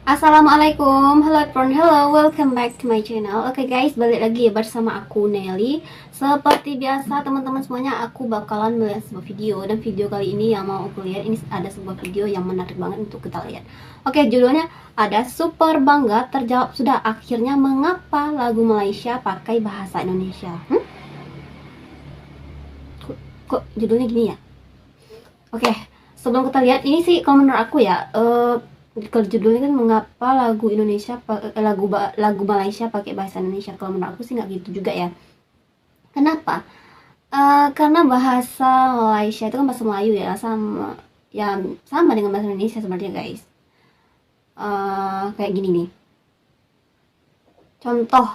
Assalamualaikum, hello everyone, hello, welcome back to my channel. Oke guys, balik lagi ya bersama aku Nelly. Seperti biasa teman-teman semuanya, aku bakalan melihat sebuah video. Dan video kali ini yang mau aku lihat, ini ada sebuah video yang menarik banget untuk kita lihat. Oke, judulnya ada Super Bangga terjawab sudah akhirnya mengapa lagu Malaysia pakai bahasa Indonesia. Kok judulnya gini ya? Oke, sebelum kita lihat, ini sih kalau menurut aku ya, kalau judulnya kan mengapa lagu Indonesia lagu Malaysia pakai bahasa Indonesia. Kalau menurut aku sih nggak gitu juga ya. Kenapa? Karena bahasa Malaysia itu kan bahasa Melayu ya, sama dengan bahasa Indonesia sebenarnya guys. Kayak gini nih. Contoh,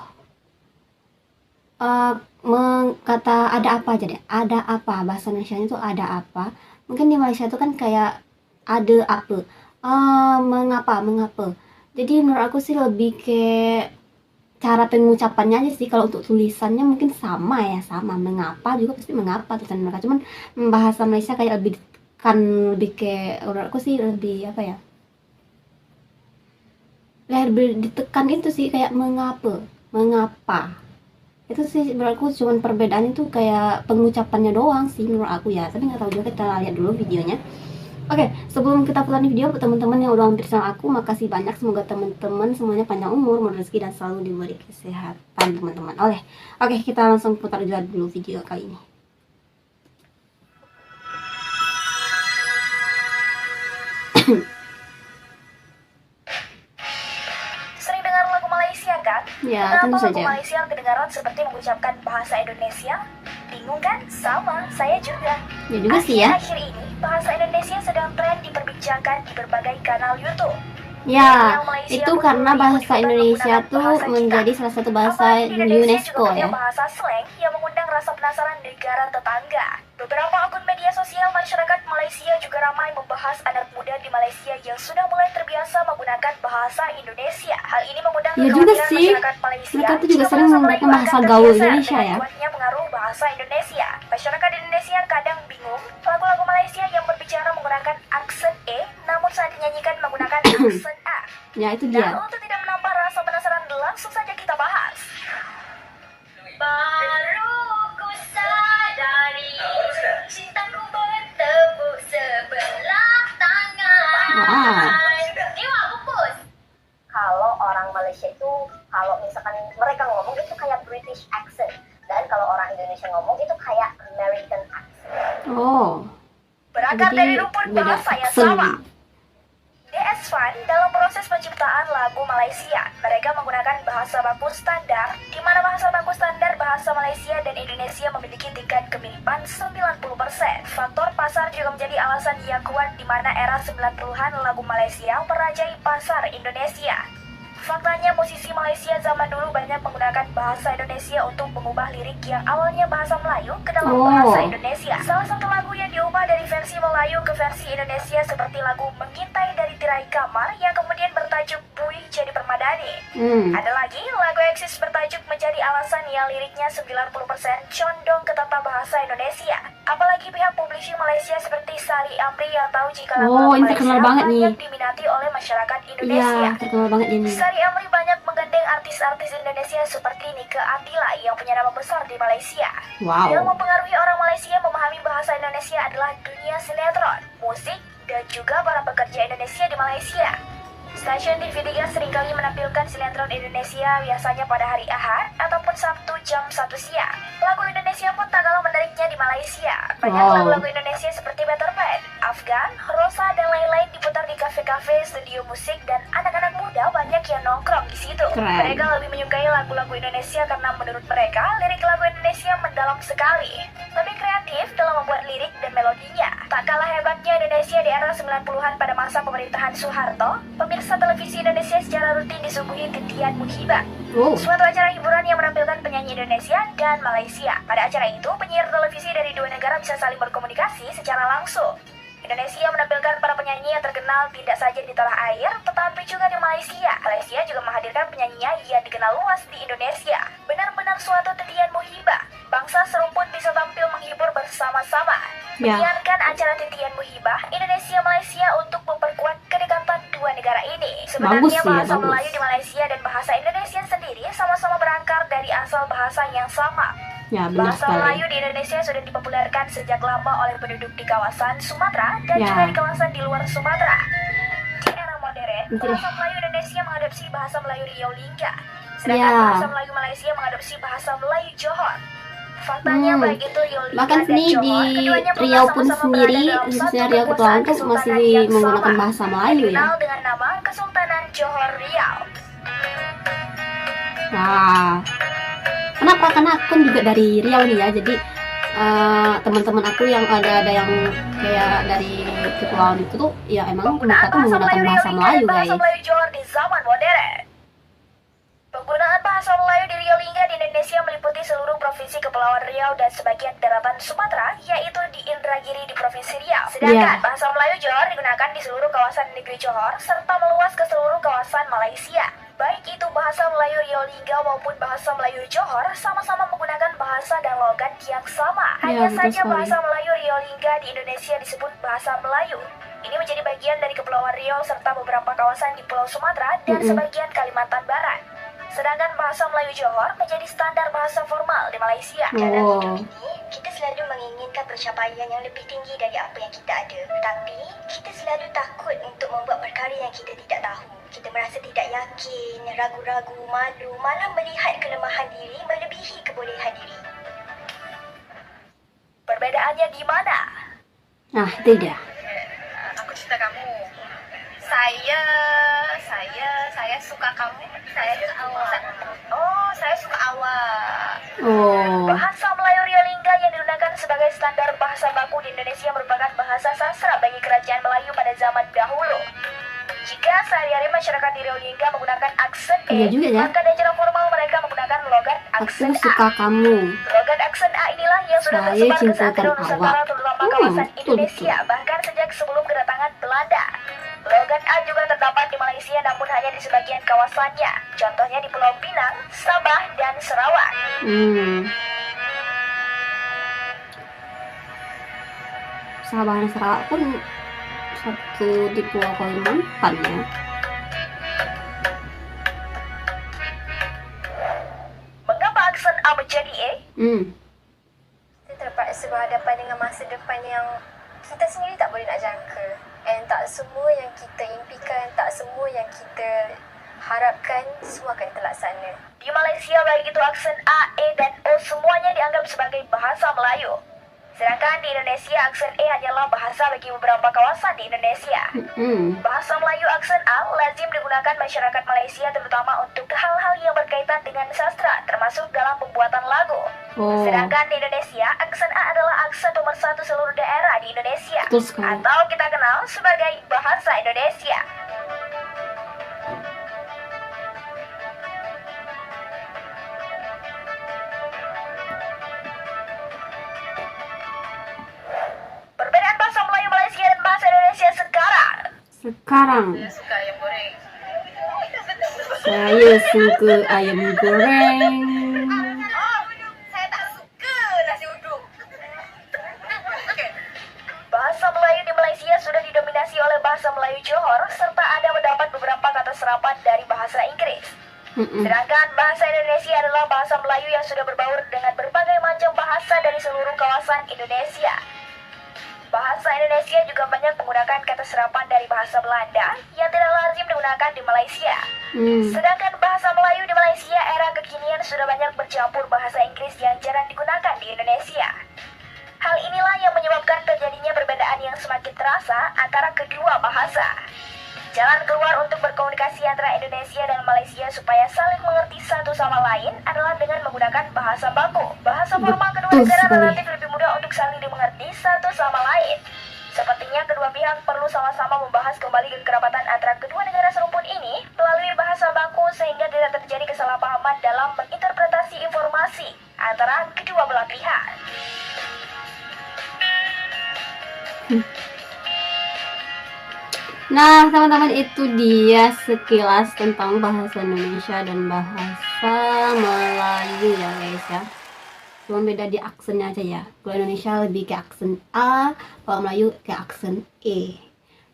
kata ada apa aja deh. Ada apa, bahasa Indonesia itu ada apa. Mungkin di Malaysia itu kan kayak ada apa. Mengapa. Jadi menurut aku sih lebih ke cara pengucapannya aja sih. Kalau untuk tulisannya mungkin sama, mengapa juga pasti mengapa tulisan mereka. Cuman bahasa Malaysia kayak lebih ke, menurut aku sih lebih apa ya, lebih ditekan itu sih, kayak mengapa itu sih. Menurut aku cuman perbedaan itu kayak pengucapannya doang sih menurut aku ya, tapi nggak tahu juga, kita lihat dulu videonya. Oke, sebelum kita putar video, buat teman-teman yang udah hampir sama aku, makasih banyak. Semoga teman-teman semuanya panjang umur, murah rezeki, dan selalu diberi kesehatan teman-teman. Oke, kita langsung putar dulu video kali ini. Sering dengar lagu Malaysia kan? Ya, tentu Kenapa lagu saja. Malaysia kedengaran seperti mengucapkan bahasa Indonesia? Bingung kan? Sama, saya juga. Ya juga sih ya. Akhir-akhir ini, bahasa Indonesia sedang tren diperbincangkan di berbagai kanal YouTube. Ya, itu karena bahasa Indonesia tuh menjadi salah satu bahasa Apalagi di Indonesia UNESCO juga punya ya. bahasa slang yang mengundang rasa penasaran negara tetangga. Beberapa akun media sosial masyarakat Malaysia juga ramai membahas anak muda di Malaysia yang sudah mulai terbiasa menggunakan bahasa Indonesia. Hal ini mengundang Ya juga kekhawatiran sih. masyarakat Malaysia. Mereka tuh juga jika sering bahasa menggunakan Melayu bahasa akan gaul terbiasa Indonesia dengan ya. kuatnya pengaruh bahasa Indonesia. Masyarakat Indonesia kadang bingung lagu-lagu Malaysia yang berbicara menggunakan aksen E, namun saat dinyanyikan menggunakan aksen A. Ya itu Dan dia. untuk tidak menambah rasa penasaran, langsung saja kita bahas. Baru ku sadari cintaku bertepuk sebelah tangan. Wow. Dewa pupus. Kalau orang Malaysia itu, kalau misalkan mereka ngomong itu kayak British accent, dan kalau orang Indonesia ngomong itu kayak American accent. Oh, Berangkat jadi dari rumpun beda bahasa yang aksen. sama. DS Fan dalam proses penciptaan lagu Malaysia, mereka menggunakan bahasa baku standar, di mana bahasa baku standar bahasa Malaysia dan Indonesia memiliki tingkat kemiripan 90%. Faktor pasar juga menjadi alasan yang kuat di mana era 90-an lagu Malaysia merajai pasar Indonesia. Faktanya musisi Malaysia zaman dulu banyak menggunakan bahasa Indonesia untuk mengubah lirik yang awalnya bahasa Melayu ke dalam bahasa Indonesia. Salah satu lagu yang diubah dari versi Melayu ke versi Indonesia seperti lagu Mengintai dari Tirai Kamar yang kemudian bertajuk Bui Jadi Permadani. Ada lagi lagu Eksis bertajuk Menjadi Alasan yang liriknya 90% condong ke tata bahasa Indonesia. Apalagi pihak publishing Malaysia seperti Sari Amri yang tahu jika lagu-lagu ini terkenal Malaysia banget nih. banyak diminati oleh masyarakat Indonesia. Iya, terkenal banget ini. Sari Amri banyak menggandeng artis-artis Indonesia seperti Nika Atila yang punya nama besar di Malaysia. Wow. Yang mempengaruhi orang Malaysia memahami bahasa Indonesia adalah dunia sinetron, musik, dan juga para pekerja Indonesia di Malaysia. Stasiun TV3 seringkali menampilkan sinetron Indonesia biasanya pada hari Ahad ataupun Sabtu jam 1 siang. Lagu Indonesia pun tak kalah menariknya di Malaysia. Banyak lagu-lagu Indonesia seperti Better Man, Afgan, Rosa, dan lain-lain diputar di kafe-kafe, studio musik, dan anak-anak muda banyak yang nongkrong di situ. Keren. Mereka lebih menyukai lagu-lagu Indonesia karena menurut mereka lirik lagu Indonesia mendalam sekali, lebih kreatif dalam membuat lirik dan melodinya. Tak kalah hebatnya Indonesia di era 90-an pada masa pemerintahan Soeharto, pemirsa televisi Indonesia secara rutin disuguhi titian muhibah, suatu acara hiburan yang menampilkan penyanyi Indonesia dan Malaysia. Pada acara itu, penyiar televisi dari dua negara bisa saling berkomunikasi secara langsung. Indonesia menampilkan para penyanyi yang terkenal tidak saja di tanah air, tetapi juga di Malaysia. Malaysia juga menghadirkan penyanyinya yang dikenal luas di Indonesia. Benar-benar suatu titian muhibah. Bangsa serumpun bisa tampil menghibur bersama-sama. Ya. Menyiarkan acara titian muhibah Indonesia-Malaysia untuk memperkuat kedekatan dua negara ini. Bagus Sebenarnya sih, bahasa bagus. Melayu di Malaysia dan bahasa Indonesia sendiri sama-sama berangkar dari asal bahasa yang sama. Ya, benar Bahasa sekali. Melayu di Indonesia sudah dipopulerkan sejak lama oleh penduduk di kawasan Sumatera dan Ya. juga di kawasan di luar Sumatera. Di era modern, Oke. bahasa Melayu Indonesia mengadopsi bahasa Melayu Riau Lingga, sedangkan Ya. bahasa Melayu Malaysia mengadopsi bahasa Melayu Johor. Faktanya baik itu Riau Lingga Bahkan dan sini Johor, di keduanya pernah Riau pun sama-sama sendiri, berada dalam khususnya satu Riau Kepulauan kekuasaan tuh masih kesultanan yang menggunakan sama, bahasa Melayu ya. dikenal dengan nama Kesultanan Johor Riau. Wah, karena aku kan juga dari Riau nih ya, jadi teman-teman aku yang ada yang kayak dari kepulauan itu tuh ya emang mereka tuh menggunakan bahasa Melayu dan bahasa guys. Melayu Johor di zaman modern. Penggunaan bahasa Melayu di Riau Lingga di Indonesia meliputi seluruh provinsi Kepulauan Riau dan sebagian daratan Sumatera, yaitu di Indragiri di Provinsi Riau. Sedangkan Iya. bahasa Melayu Johor digunakan di seluruh kawasan negeri Johor serta meluas ke seluruh kawasan Malaysia. Baik itu bahasa Melayu Riau Lingga maupun bahasa Melayu Johor sama-sama menggunakan bahasa dan logat yang sama. Ya, Hanya betul saja sekali. bahasa Melayu Riau Lingga di Indonesia disebut bahasa Melayu. Ini menjadi bagian dari Kepulauan Riau serta beberapa kawasan di Pulau Sumatera dan sebagian Kalimantan Barat. Sedangkan bahasa Melayu Johor menjadi standar bahasa formal di Malaysia. Dalam Oh. hidup ini, kita selalu menginginkan pencapaian yang lebih tinggi dari apa yang kita ada. Tapi, kita selalu takut untuk membuat perkara yang kita tidak tahu. Kita merasa tidak yakin, ragu-ragu, malu, malah melihat kelemahan diri melebihi kebolehan diri. Perbedaannya di mana? Nah, itu dia. Aku cinta kamu. Saya suka kamu. Saya suka awak. Oh, saya suka awak. Oh. Bahasa Melayu Riau Lingga yang digunakan sebagai standar bahasa baku di Indonesia merupakan bahasa sastra bagi kerajaan Melayu pada zaman dahulu. Jika sehari-hari masyarakat di Riau Lingga menggunakan aksen Iya juga ya. maka di acara formal mereka menggunakan logat Aku aksen A. suka kamu. Logat aksen A inilah yang sudah Saya tersebar ke cintakan seantero Nusantara awak. terutama kawasan betul, Indonesia bahkan sejak sebelum kedatangan Belanda. Logat A juga terdapat di Malaysia namun hanya di sebagian kawasannya. Contohnya di Pulau Pinang, Sabah, dan Sarawak. Sabah dan Sarawak pun satu di Pulau Kalimantan ya. Mengapa aksen A menjadi E? Kita terpaksa berhadapan dengan masa depan yang kita sendiri tak boleh nak jangka. And tak semua yang kita impikan, tak semua yang kita harapkan, semua akan terlaksana. Di Malaysia baik itu aksen A, E, dan O semuanya dianggap sebagai bahasa Melayu. Sedangkan di Indonesia aksen E hanyalah bahasa bagi beberapa kawasan di Indonesia. Bahasa Melayu aksen A lazim digunakan masyarakat Malaysia terutama untuk hal-hal yang berkaitan dengan sastra, termasuk dalam pembuatan lagu. Oh, Sedangkan di Indonesia, aksen A adalah aksen nomor 1 seluruh daerah di Indonesia. betul sekali. Atau kita kenal sebagai bahasa Indonesia. Perbedaan bahasa Melayu Malaysia dan bahasa Indonesia sekarang. Sekarang Saya suka ayam goreng. saya suka ayam goreng. Saya tak suka nasi uduk. Okay. Bahasa Melayu di Malaysia sudah didominasi oleh bahasa Melayu Johor serta ada mendapat beberapa kata serapan dari bahasa Inggris. Sedangkan bahasa Indonesia adalah bahasa Melayu yang sudah berbaur dengan berbagai macam bahasa dari seluruh kawasan Indonesia. Bahasa Indonesia juga banyak menggunakan kata serapan dari bahasa Belanda yang tidak lazim digunakan di Malaysia. Sedangkan bahasa Melayu di Malaysia era kekinian sudah banyak bercampur bahasa Inggris yang jarang digunakan di Indonesia. Hal inilah yang menyebabkan terjadinya perbedaan yang semakin terasa antara kedua bahasa. Jalan keluar untuk berkomunikasi antara Indonesia dan Malaysia supaya saling mengerti satu sama lain adalah dengan menggunakan bahasa baku. Bahasa formal kedua Betul negara sekali. relatif lebih mudah untuk saling dimengerti satu sama lain. Sepertinya kedua pihak perlu sama-sama membahas kembali kekerabatan antara kedua negara serumpun ini melalui bahasa baku sehingga tidak terjadi kesalahpahaman dalam menginterpretasi informasi antara kedua belah pihak. Nah, teman-teman, itu dia sekilas tentang bahasa Indonesia dan bahasa Melayu ya guys ya. Cuma beda di aksennya aja ya. Kalau Indonesia lebih ke aksen A, kalau Melayu ke aksen E.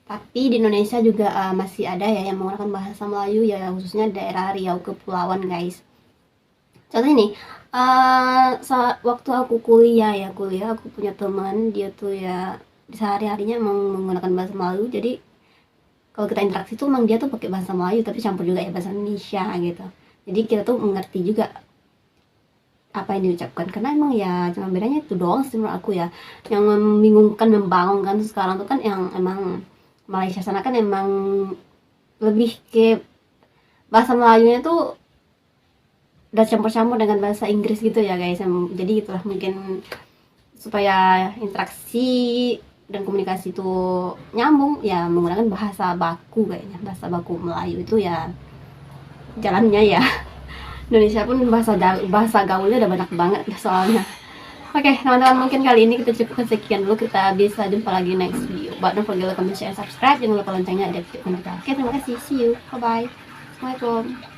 Tapi di Indonesia juga masih ada ya yang menggunakan bahasa Melayu ya, khususnya daerah Riau Kepulauan guys. Contohnya nih, waktu aku kuliah aku punya teman, dia tuh ya sehari-harinya emang menggunakan bahasa Melayu. Jadi kalau kita interaksi tuh emang dia tuh pakai bahasa Melayu tapi campur juga ya bahasa Indonesia gitu. Jadi kita tuh mengerti juga apa yang diucapkan, karena emang ya cuma bedanya itu doang sih menurut aku ya. Yang membingungkan, membangunkan tuh sekarang tuh kan yang emang Malaysia sana kan emang lebih ke bahasa Melayunya tuh udah campur-campur dengan bahasa Inggris gitu ya guys. Jadi itulah mungkin supaya interaksi dan komunikasi itu nyambung ya menggunakan bahasa baku kayaknya. Bahasa baku Melayu itu ya jalannya ya. Indonesia pun bahasa gaulnya udah banyak banget soalnya. Oke, teman-teman, mungkin kali ini kita cukupkan sekian dulu. Kita bisa jumpa lagi next video. But don't forget to comment, share, subscribe. Jangan lupa loncengnya diaktifkan juga. Oke, terima kasih. See you. Bye bye. Assalamualaikum.